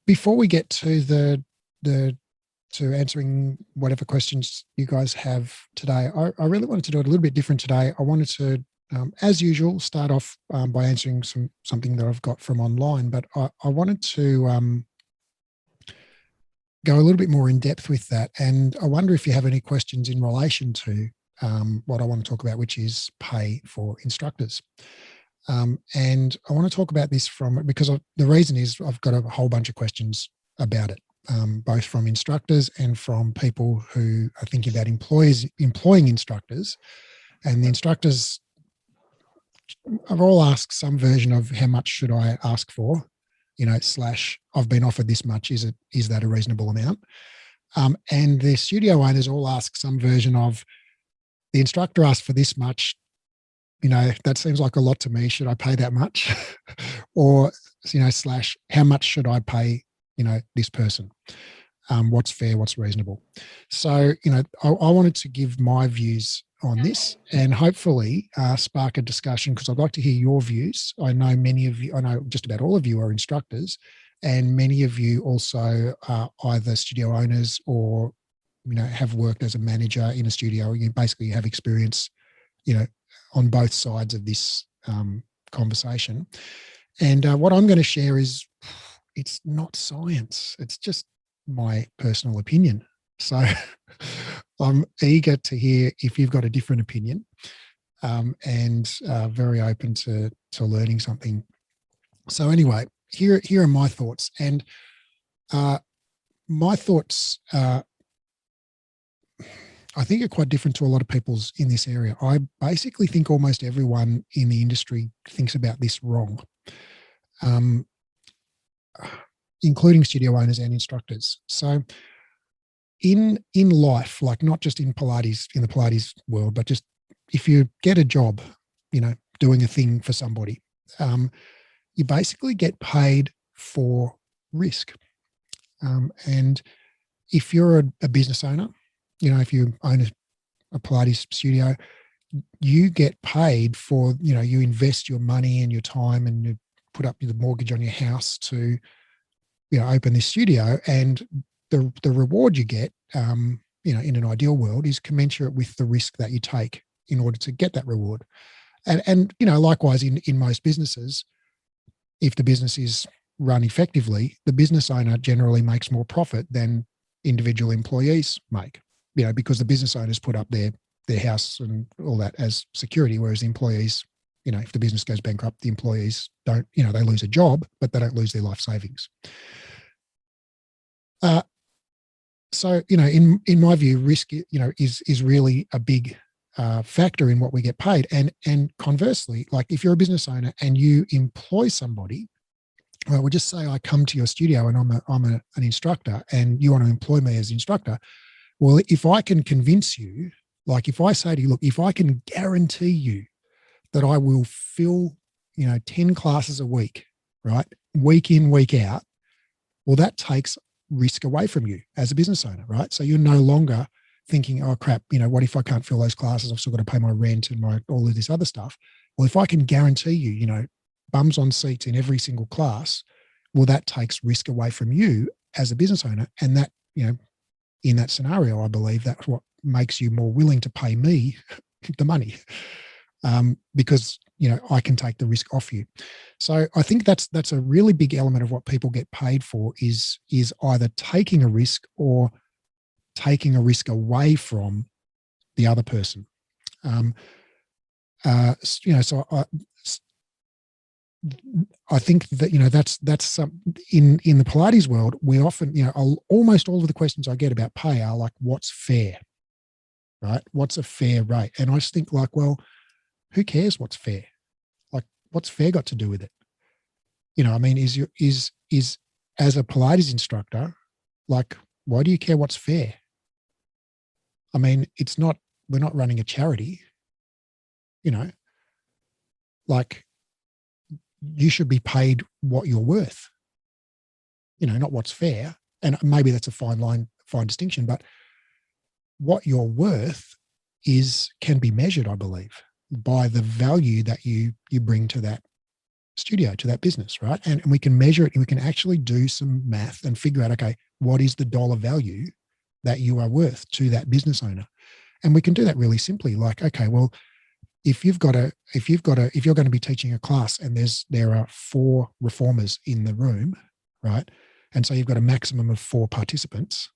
before we get to to answering whatever questions you guys have today, I really wanted to do it a little bit different today. I wanted to, as usual, start off by answering something that I've got from online, but I wanted to go a little bit more in depth with that. And I wonder if you have any questions in relation to what I want to talk about, which is pay for instructors. And I want to talk about this because the reason is I've got a whole bunch of questions about it. Both from instructors and from people who are thinking about employing instructors. And the instructors have all asked some version of how much should I ask for, / I've been offered this much. Is that a reasonable amount? And the studio owners all ask some version of the instructor asked for this much. That seems like a lot to me. Should I pay that much? Or, / how much should I pay this person, what's fair, what's reasonable. So, I wanted to give my views on this and hopefully spark a discussion, because I'd like to hear your views. I know just about all of you are instructors, and many of you also are either studio owners or, have worked as a manager in a studio. You basically have experience, on both sides of this conversation. And what I'm going to share is, it's not science. It's just my personal opinion. So I'm eager to hear if you've got a different opinion, and very open to learning something. So anyway, here are my thoughts. And my thoughts, I think, are quite different to a lot of people's in this area. I basically think almost everyone in the industry thinks about this wrong. Including studio owners and instructors. So in life, like not just in the Pilates world, but just if you get a job, doing a thing for somebody, you basically get paid for risk. And if you're a business owner, if you own a Pilates studio, you get paid for, you invest your money and your time and you put up the mortgage on your house to open this studio, and the reward you get, in an ideal world, is commensurate with the risk that you take in order to get that reward. And likewise in most businesses, if the business is run effectively, the business owner generally makes more profit than individual employees make, because the business owners put up their house and all that as security, whereas the employees, if the business goes bankrupt, the employees don't, they lose a job, but they don't lose their life savings. So, in my view, risk, is really a big factor in what we get paid. And conversely, like if you're a business owner and you employ somebody, well, we'll just say I come to your studio and I'm an instructor and you want to employ me as instructor. Well, if I can convince you, like if I say to you, look, if I can guarantee you that I will fill, 10 classes a week, right? Week in, week out. Well, that takes risk away from you as a business owner, right? So you're no longer thinking, oh crap, what if I can't fill those classes? I've still got to pay my rent and all of this other stuff. Well, if I can guarantee you, bums on seats in every single class, well, that takes risk away from you as a business owner. And that, in that scenario, I believe that's what makes you more willing to pay me the money, because I can take the risk off you. So I think that's a really big element of what people get paid for is either taking a risk or taking a risk away from the other person. So I think that that's some in the Pilates world. We often, almost all of the questions I get about pay are like, what's fair, right? What's a fair rate? And I just think like, well, who cares what's fair? Like, what's fair got to do with it? Is as a Pilates instructor, like, why do you care what's fair? I mean, we're not running a charity, like you should be paid what you're worth, not what's fair. And maybe that's a fine distinction, but what you're worth can be measured, I believe, by the value that you bring to that studio, to that business, right? And we can measure it and we can actually do some math and figure out, okay, what is the dollar value that you are worth to that business owner? And we can do that really simply. Like, okay, well, if you're going to be teaching a class and there are 4 reformers in the room, right? And so you've got a maximum of 4 participants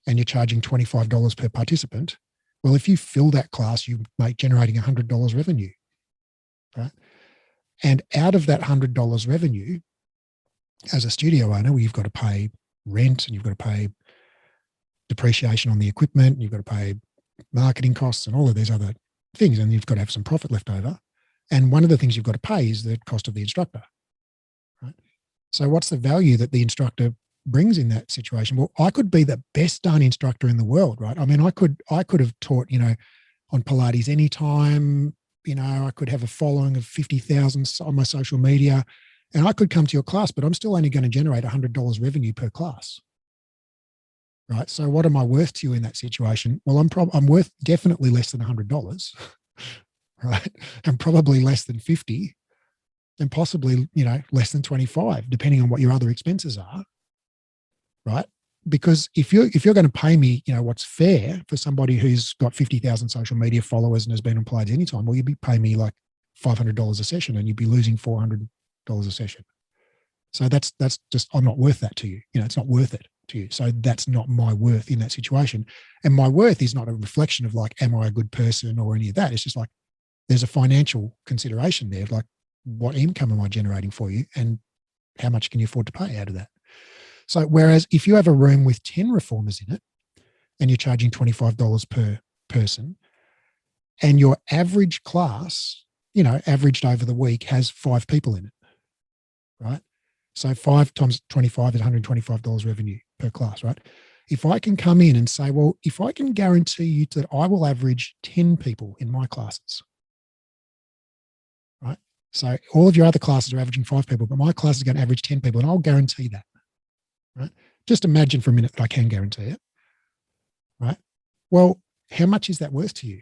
and you're charging $25 per participant. Well, if you fill that class, you make generating $100 revenue, right? And out of that $100 revenue, as a studio owner, well, you've got to pay rent and you've got to pay depreciation on the equipment, and you've got to pay marketing costs and all of these other things, and you've got to have some profit left over. And one of the things you've got to pay is the cost of the instructor, right? So what's the value that the instructor brings in that situation? Well, I could be the best done instructor in the world, right? I mean, I could have taught, on Pilates anytime. I could have a following of 50,000 on my social media, and I could come to your class, but I'm still only going to generate $100 revenue per class, right? So what am I worth to you in that situation? Well, I'm worth definitely less than $100, right? And probably less than 50, and possibly, less than 25, depending on what your other expenses are, right? Because if you're going to pay me, what's fair for somebody who's got 50,000 social media followers and has been on Pilates anytime, well, you'd be paying me like $500 a session and you'd be losing $400 a session. So that's just, I'm not worth that to you. It's not worth it to you. So that's not my worth in that situation. And my worth is not a reflection of like, am I a good person or any of that? It's just like, there's a financial consideration there. Like, what income am I generating for you? And how much can you afford to pay out of that? So whereas if you have a room with 10 reformers in it and you're charging $25 per person, and your average class, averaged over the week, has 5 people in it, right? So 5 times 25 is $125 revenue per class, right? If I can come in and say, well, if I can guarantee you that I will average 10 people in my classes, right? So all of your other classes are averaging 5 people, but my class is going to average 10 people, and I'll guarantee that. Right? Just imagine for a minute that I can guarantee it, right? Well, how much is that worth to you?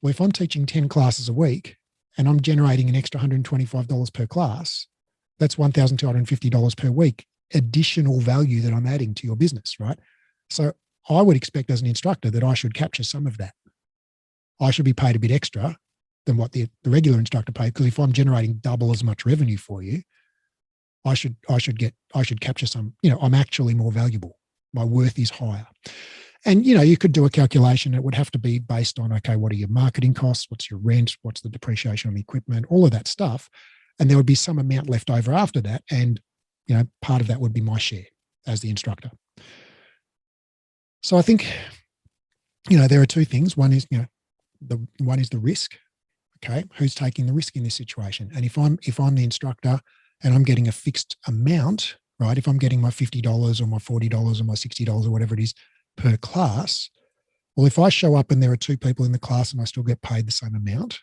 Well, if I'm teaching 10 classes a week and I'm generating an extra $125 per class, that's $1,250 per week additional value that I'm adding to your business, right? So I would expect as an instructor that I should capture some of that. I should be paid a bit extra than what the regular instructor paid, because if I'm generating double as much revenue for you, I should capture some, I'm actually more valuable. My worth is higher. And, you could do a calculation. It would have to be based on, okay, what are your marketing costs? What's your rent? What's the depreciation on the equipment? All of that stuff. And there would be some amount left over after that. And, part of that would be my share as the instructor. So I think, there are 2 things. One is, one is the risk. Okay. Who's taking the risk in this situation? And if I'm the instructor, and I'm getting a fixed amount, right? If I'm getting my $50 or my $40 or my $60 or whatever it is per class, well, if I show up and there are 2 people in the class and I still get paid the same amount,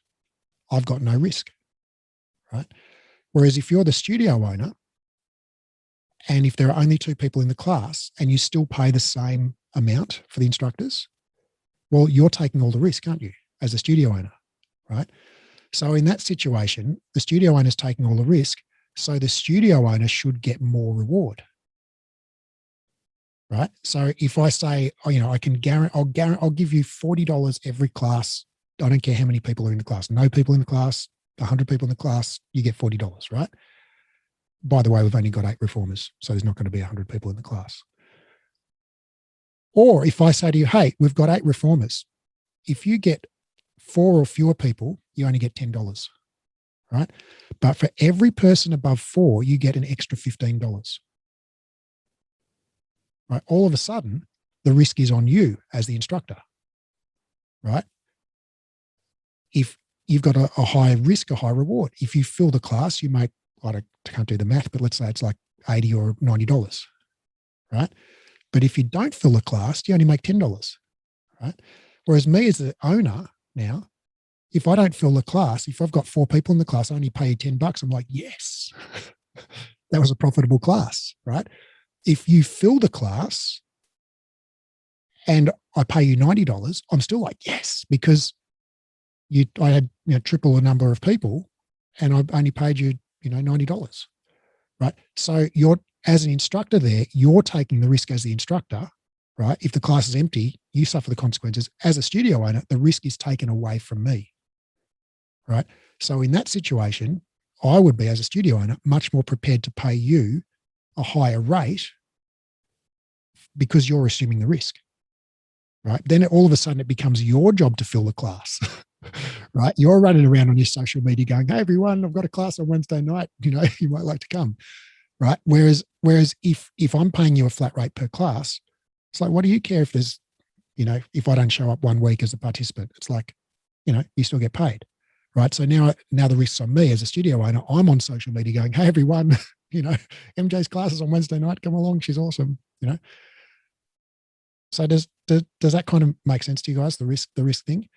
I've got no risk, right? Whereas if you're the studio owner and if there are only 2 people in the class and you still pay the same amount for the instructors, well, you're taking all the risk, aren't you, as a studio owner, right? So in that situation, the studio owner is taking all the risk. So the studio owner should get more reward, right? So if I say, I can guarantee, I'll give you $40 every class. I don't care how many people are in the class. No people in the class, 100 people in the class, you get $40, right? By the way, we've only got 8 reformers, so there's not going to be 100 people in the class. Or if I say to you, hey, we've got 8 reformers. If you get 4 or fewer people, you only get $10. Right? But for every person above 4, you get an extra $15. Right? All of a sudden, the risk is on you as the instructor, right? If you've got a high risk, a high reward. If you fill the class, you make, I can't do the math, but let's say it's like $80 or $90, right? But if you don't fill the class, you only make $10, right? Whereas me as the owner now, if I don't fill the class, if I've got 4 people in the class, I only pay you $10. I'm like, yes, that was a profitable class, right? If you fill the class and I pay you $90, I'm still like, yes, because I had triple the number of people and I only paid you $90, right? So you're, as an instructor there, you're taking the risk as the instructor, right? If the class is empty, you suffer the consequences. As a studio owner, the risk is taken away from me, right? So in that situation, I would be, as a studio owner, much more prepared to pay you a higher rate because you're assuming the risk, right? Then all of a sudden it becomes your job to fill the class, right? You're running around on your social media going, hey, everyone, I've got a class on Wednesday night. You might like to come, right? Whereas if I'm paying you a flat rate per class, it's like, what do you care if there's, if I don't show up one week as a participant? It's like, you still get paid, right? So now the risk's on me as a studio owner. I'm on social media going, hey, everyone, MJ's class is on Wednesday night. Come along. She's awesome, So does that kind of make sense to you guys, the risk thing?